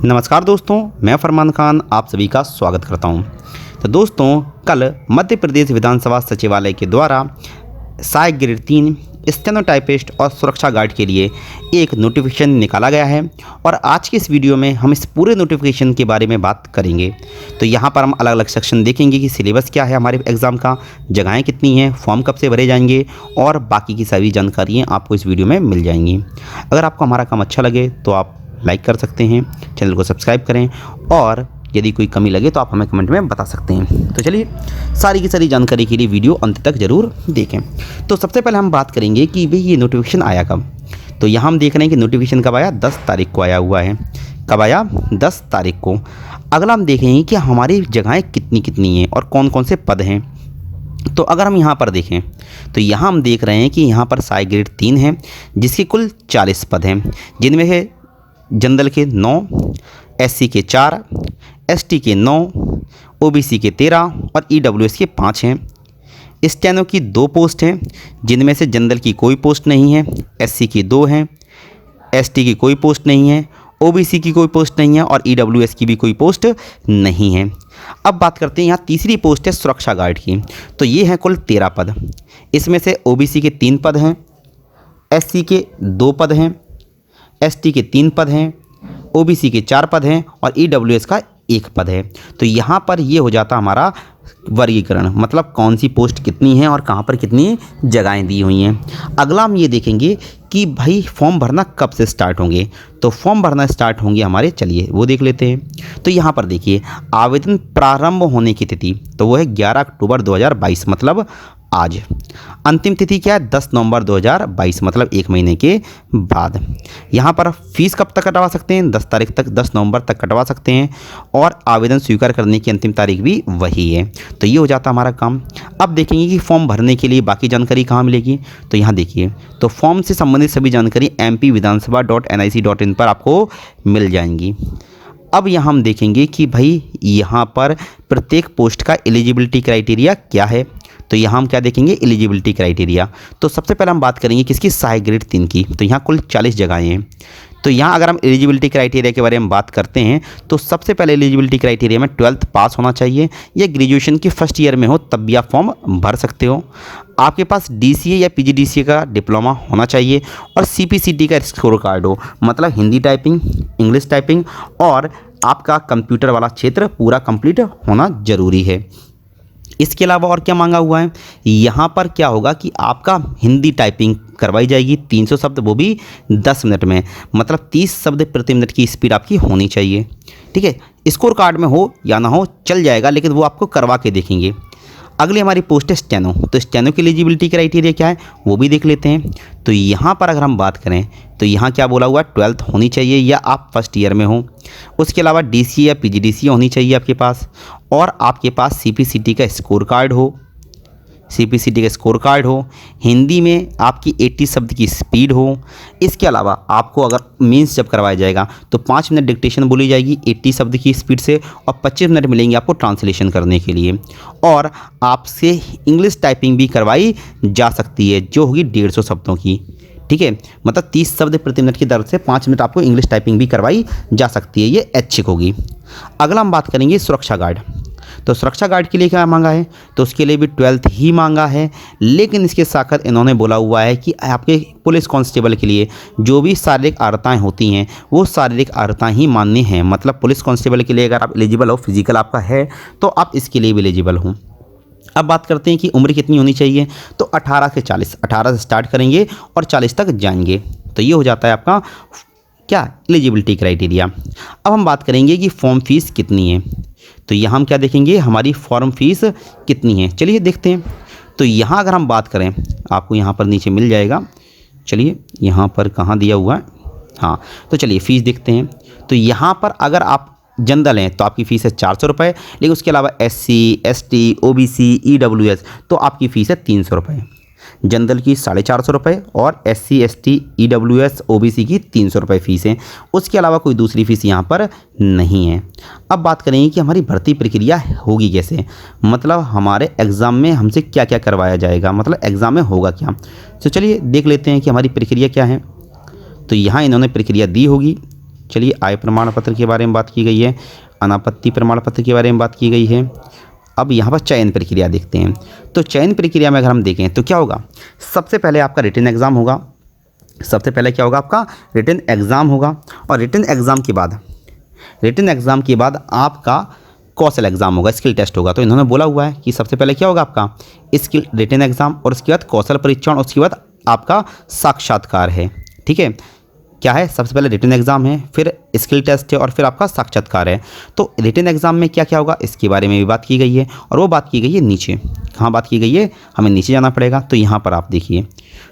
नमस्कार दोस्तों, मैं फरमान खान आप सभी का स्वागत करता हूं। तो दोस्तों, कल मध्य प्रदेश विधानसभा सचिवालय के द्वारा सहायक ग्रेड 3 स्टेनोटाइपिस्ट और सुरक्षा गार्ड के लिए एक नोटिफिकेशन निकाला गया है और आज के इस वीडियो में हम इस पूरे नोटिफिकेशन के बारे में बात करेंगे। तो यहाँ पर हम अलग अलग सेक्शन देखेंगे कि सिलेबस क्या है हमारे एग्ज़ाम का, जगहें कितनी हैं, फॉर्म कब से भरे जाएंगे और बाकी की सभी जानकारियाँ आपको इस वीडियो में मिल जाएंगी। अगर आपको हमारा काम अच्छा लगे तो आप लाइक कर सकते हैं, चैनल को सब्सक्राइब करें और यदि कोई कमी लगे तो आप हमें कमेंट में बता सकते हैं। तो चलिए, सारी की सारी जानकारी के लिए वीडियो अंत तक ज़रूर देखें। तो सबसे पहले हम बात करेंगे कि भाई ये नोटिफिकेशन आया कब। तो यहाँ हम देख रहे हैं कि नोटिफिकेशन कब आया, 10 तारीख को आया हुआ है। कब आया? 10 तारीख को। अगला हम देखेंगे कि हमारी जगहें कितनी कितनी हैं और कौन कौन से पद हैं। तो अगर हम यहाँ पर देखें तो यहाँ हम देख रहे हैं कि यहाँ पर सहायक ग्रेड 3 है जिसके कुल 40 पद हैं, जिनमें है जनरल के 9, एससी के 4, एसटी के 9, ओबीसी के 13 और ईडब्ल्यूएस के 5 हैं। स्टेनो की 2 पोस्ट हैं, जिनमें से जनरल की कोई पोस्ट नहीं है, एससी की 2 हैं, एसटी की कोई पोस्ट नहीं है, ओबीसी की कोई पोस्ट नहीं है और ईडब्ल्यूएस की भी कोई पोस्ट नहीं है। अब बात करते हैं यहाँ तीसरी पोस्ट है सुरक्षा गार्ड की। तो ये हैं कुल 13 पद। इसमें से ओबीसी के 3 पद हैं, एससी के 2 पद हैं, एसटी के 3 पद हैं, ओबीसी के 4 पद हैं और ईडब्ल्यूएस का 1 पद है। तो यहाँ पर ये हो जाता हमारा वर्गीकरण, मतलब कौन सी पोस्ट कितनी है और कहाँ पर कितनी जगहें दी हुई हैं। अगला हम ये देखेंगे कि भाई फॉर्म भरना कब से स्टार्ट होंगे। तो फॉर्म भरना स्टार्ट होंगे हमारे, चलिए वो देख लेते हैं। तो यहाँ पर देखिए, आवेदन प्रारंभ होने की तिथि तो वो है 11 अक्टूबर 2022, मतलब आज। अंतिम तिथि क्या है? 10 नवंबर 2022, मतलब 1 महीने के बाद। यहाँ पर फीस कब तक कटवा सकते हैं? 10 तारीख तक, 10 नवंबर तक कटवा सकते हैं और आवेदन स्वीकार करने की अंतिम तारीख भी वही है। तो ये हो जाता हमारा काम। अब देखेंगे कि फॉर्म भरने के लिए बाकी जानकारी कहाँ मिलेगी। तो यहाँ देखिए, तो फॉर्म से संबंधित सभी जानकारी mpvidansabha.nic.in पर आपको मिल जाएंगी। अब यहाँ हम देखेंगे कि भाई यहाँ पर प्रत्येक पोस्ट का एलिजिबिलिटी क्राइटेरिया क्या है। तो यहाँ हम क्या देखेंगे? Eligibility criteria. तो सबसे पहले हम बात करेंगे किसकी? सहायक ग्रेड 3 की। तो यहाँ कुल 40 जगहें हैं। तो यहाँ अगर हम एलिजिबिलिटी क्राइटेरिया के बारे में बात करते हैं तो सबसे पहले एलिजिबिलिटी क्राइटेरिया में 12th पास होना चाहिए या ग्रेजुएशन के फर्स्ट ईयर में हो, तब भी आप फॉर्म भर सकते हो। आपके पास DCA या PGDCA का डिप्लोमा होना चाहिए और CPCT का स्कोर कार्ड हो, मतलब हिंदी टाइपिंग, इंग्लिश टाइपिंग और आपका कंप्यूटर वाला क्षेत्र पूरा कंप्लीट होना ज़रूरी है। इसके अलावा और क्या मांगा हुआ है? यहाँ पर क्या होगा कि आपका हिंदी टाइपिंग करवाई जाएगी 300 शब्द, वो भी 10 मिनट में, मतलब 30 शब्द प्रति मिनट की स्पीड आपकी होनी चाहिए। ठीक है, स्कोर कार्ड में हो या ना हो चल जाएगा, लेकिन वो आपको करवा के देखेंगे। अगली हमारी पोस्ट है स्टेनो। तो स्टेनो की एलिजिबिलिटी क्राइटेरिया क्या है वो भी देख लेते हैं। तो यहाँ पर अगर हम बात करें तो यहाँ क्या बोला हुआ है? 12th होनी चाहिए या आप फर्स्ट ईयर में हो। उसके अलावा DCA या PGDCA होनी चाहिए आपके पास और आपके पास CPCT का स्कोर कार्ड हो, CPCT का स्कोर कार्ड हो, हिंदी में आपकी 80 शब्द की स्पीड हो। इसके अलावा आपको अगर मीन्स जब करवाया जाएगा तो 5 मिनट डिक्टेशन बोली जाएगी 80 शब्द की स्पीड से और 25 मिनट मिलेंगे आपको ट्रांसलेशन करने के लिए। और आपसे इंग्लिश टाइपिंग भी करवाई जा सकती है जो होगी 150 शब्दों की। ठीक है, मतलब 30 शब्द प्रति मिनट की दर से 5 मिनट आपको इंग्लिश टाइपिंग भी करवाई जा सकती है, ये ऐच्छिक होगी। अगला हम बात करेंगे सुरक्षा गार्ड। तो सुरक्षा गार्ड के लिए क्या मांगा है? तो उसके लिए भी 12th ही मांगा है, लेकिन इसके साथ इन्होंने बोला हुआ है कि आपके पुलिस कांस्टेबल के लिए जो भी शारीरिक अर्हताएँ होती हैं वो शारीरिक अर्हताएँ ही मान्य हैं। मतलब पुलिस कांस्टेबल के लिए अगर आप एलिजिबल हो, फिजिकल आपका है, तो आप इसके लिए भी एलिजिबल हो। अब बात करते हैं कि उम्र कितनी होनी चाहिए। तो 18 से 40, 18 से स्टार्ट करेंगे और 40 तक जाएंगे। तो ये हो जाता है आपका क्या? Eligibility criteria. अब हम बात करेंगे कि फॉर्म फीस कितनी है। तो यहाँ हम क्या देखेंगे? हमारी फॉर्म फीस कितनी है, चलिए देखते हैं। तो यहाँ अगर हम बात करें, आपको यहाँ पर नीचे मिल जाएगा। चलिए, यहाँ पर कहाँ दिया हुआ है? हाँ, तो चलिए फ़ीस देखते हैं। तो यहाँ पर अगर आप जनरल हैं तो आपकी फ़ीस है 400 रुपये, लेकिन उसके अलावा SC, ST, OBC, EWS तो आपकी फ़ीस है 300 रुपये। जनरल की 450 रुपये और SC, ST, EWS, OBC की 300 रुपये फ़ीस है। उसके अलावा कोई दूसरी फ़ीस यहाँ पर नहीं है। अब बात करेंगे कि हमारी भर्ती प्रक्रिया होगी कैसे, मतलब हमारे एग्ज़ाम में हमसे क्या क्या करवाया जाएगा, मतलब एग्ज़ाम में होगा क्या। तो चलिए देख लेते हैं कि हमारी प्रक्रिया क्या है। तो यहाँ इन्होंने प्रक्रिया दी होगी चलिए आय प्रमाण पत्र के बारे में बात की गई है, अनापत्ति प्रमाण पत्र के बारे में बात की गई है। अब यहाँ पर चयन प्रक्रिया देखते हैं। तो चयन प्रक्रिया में अगर हम देखें तो क्या होगा, सबसे पहले आपका रिटन एग्ज़ाम होगा। सबसे पहले क्या होगा, आपका रिटन एग्ज़ाम होगा। और रिटन एग्ज़ाम के बाद आपका कौशल एग्ज़ाम होगा, स्किल टेस्ट होगा। तो इन्होंने बोला हुआ है कि सबसे पहले क्या होगा, आपका स्किल रिटन एग्ज़ाम, और उसके बाद कौशल परीक्षण, उसके बाद आपका साक्षात्कार है। ठीक है, क्या है, सबसे पहले रिटन एग्ज़ाम है, फिर स्किल टेस्ट है, और फिर आपका साक्षात्कार है। तो रिटन एग्ज़ाम में क्या क्या होगा, इसके बारे में भी बात की गई है। और वो बात की गई है नीचे, कहाँ बात की गई है, हमें नीचे जाना पड़ेगा। तो यहाँ पर आप देखिए,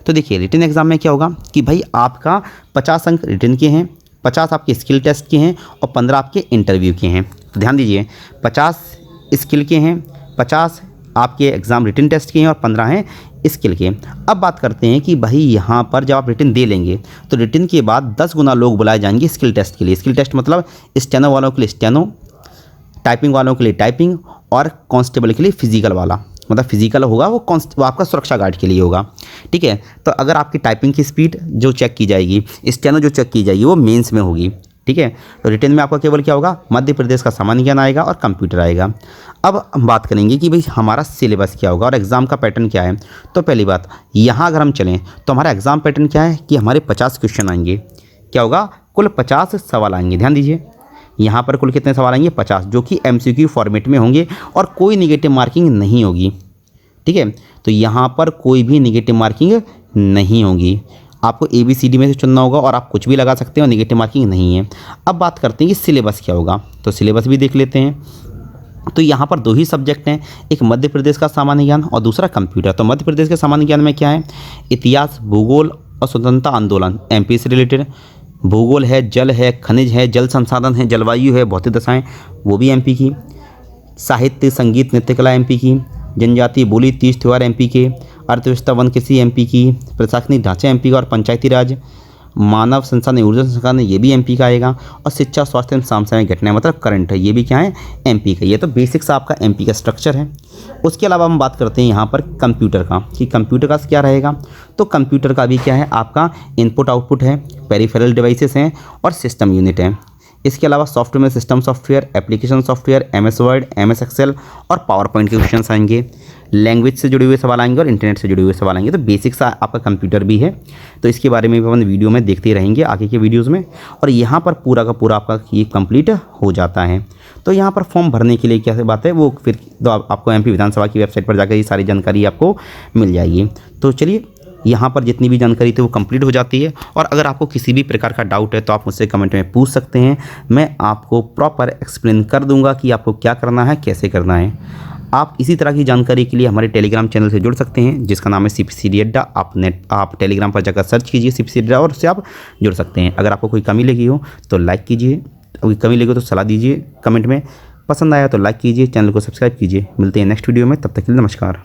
तो देखिए रिटन एग्ज़ाम में क्या होगा कि भाई आपका 50 अंक रिटन के हैं, 50 आपके स्किल टेस्ट के हैं, और 15 आपके इंटरव्यू के हैं। तो ध्यान दीजिए, 50 स्किल के हैं, 50 आपके एग्ज़ाम रिटन टेस्ट के हैं, और 15 हैं स्किल के। अब बात करते हैं कि भाई यहाँ पर जब आप रिटन दे लेंगे तो रिटन के बाद 10 गुना लोग बुलाए जाएंगे स्किल टेस्ट के लिए। स्किल टेस्ट मतलब स्टेनो वालों के लिए स्टेनो, टाइपिंग वालों के लिए टाइपिंग, और कांस्टेबल के लिए फिजिकल वाला, मतलब फिजिकल होगा वो आपका सुरक्षा गार्ड के लिए होगा। ठीक है, तो अगर आपकी टाइपिंग की स्पीड जो चेक की जाएगी, स्टेनो जो चेक की जाएगी, वो मेंस में होगी। ठीक है, तो रिटन में आपका केवल क्या होगा, मध्य प्रदेश का सामान्य ज्ञान आएगा और कंप्यूटर आएगा। अब हम बात करेंगे कि भाई हमारा सिलेबस क्या होगा और एग्ज़ाम का पैटर्न क्या है। तो पहली बात, यहाँ अगर हम चलें तो हमारा एग्ज़ाम पैटर्न क्या है कि हमारे 50 क्वेश्चन आएंगे। क्या होगा, कुल 50 सवाल आएंगे। ध्यान दीजिए, यहाँ पर कुल कितने सवाल आएंगे, 50, जो कि MCQ फॉर्मेट में होंगे और कोई निगेटिव मार्किंग नहीं होगी। ठीक है, तो यहाँ पर कोई भी निगेटिव मार्किंग नहीं होगी। आपको ABCD में से चुनना होगा और आप कुछ भी लगा सकते हो, निगेटिव मार्किंग नहीं है। अब बात करते हैं कि सिलेबस क्या होगा, तो सिलेबस भी देख लेते हैं। तो यहाँ पर 2 ही सब्जेक्ट हैं, एक मध्य प्रदेश का सामान्य ज्ञान और दूसरा कंप्यूटर। तो मध्य प्रदेश के सामान्य ज्ञान में क्या है, इतिहास, भूगोल और स्वतंत्रता आंदोलन MP से रिलेटेड। भूगोल है, जल है, खनिज है, जल संसाधन है, जलवायु है, भौतिक दशाएँ, वो भी MP की। साहित्य, संगीत, नृत्य कला MP की। जनजातीय बोली, तीज त्यौहार MP के। अर्थव्यवस्था, वन कृषि MP की। प्रशासनिक ढांचे MP का, और पंचायती राज, मानव संसाधन, ऊर्जा संसाधन, ये भी MP का आएगा। और शिक्षा, स्वास्थ्य एवं समसामयिक घटनाएं मतलब करंट है, ये भी क्या है, MP का। ये तो बेसिक्स आपका MP का स्ट्रक्चर है। उसके अलावा हम बात करते हैं यहाँ पर कंप्यूटर का, कि कंप्यूटर का क्या रहेगा। तो कंप्यूटर का भी क्या है, आपका इनपुट आउटपुट है, पेरिफेरल डिवाइसेस हैं, और सिस्टम यूनिट है। इसके अलावा सॉफ्टवेयर में system software, application software, MS Word, MS Excel और पावर पॉइंट के क्वेश्चन आएंगे। लैंग्वेज से जुड़े हुए सवाल आएंगे और इंटरनेट से जुड़े हुए सवाल आएंगे। तो बेसिक्स आपका कंप्यूटर भी है। तो इसके बारे में भी अपन वीडियो में देखते रहेंगे आगे के वीडियोज़ में। और यहाँ पर पूरा का पूरा आपका ये कंप्लीट हो जाता है। तो यहाँ पर फॉर्म भरने के लिए क्या बात है, वो फिर तो आपको MP विधानसभा की वेबसाइट पर जाकर ये सारी जानकारी आपको मिल जाएगी। तो चलिए, यहाँ पर जितनी भी जानकारी थी वो कंप्लीट हो जाती है। और अगर आपको किसी भी प्रकार का डाउट है तो आप मुझसे कमेंट में पूछ सकते हैं, मैं आपको प्रॉपर एक्सप्लेन कर दूंगा कि आपको क्या करना है, कैसे करना है। आप इसी तरह की जानकारी के लिए हमारे टेलीग्राम चैनल से जुड़ सकते हैं, जिसका नाम है CPCD अड्डा। आप टेलीग्राम पर जाकर सर्च कीजिए CPCD अड्डा, और उससे आप जुड़ सकते हैं। अगर आपको कोई कमी लगी हो तो लाइक कीजिए, कोई कमी लगी हो तो सलाह दीजिए कमेंट में। पसंद आया तो लाइक कीजिए, चैनल को सब्सक्राइब कीजिए। मिलते हैं नेक्स्ट वीडियो में, तब तक के लिए नमस्कार।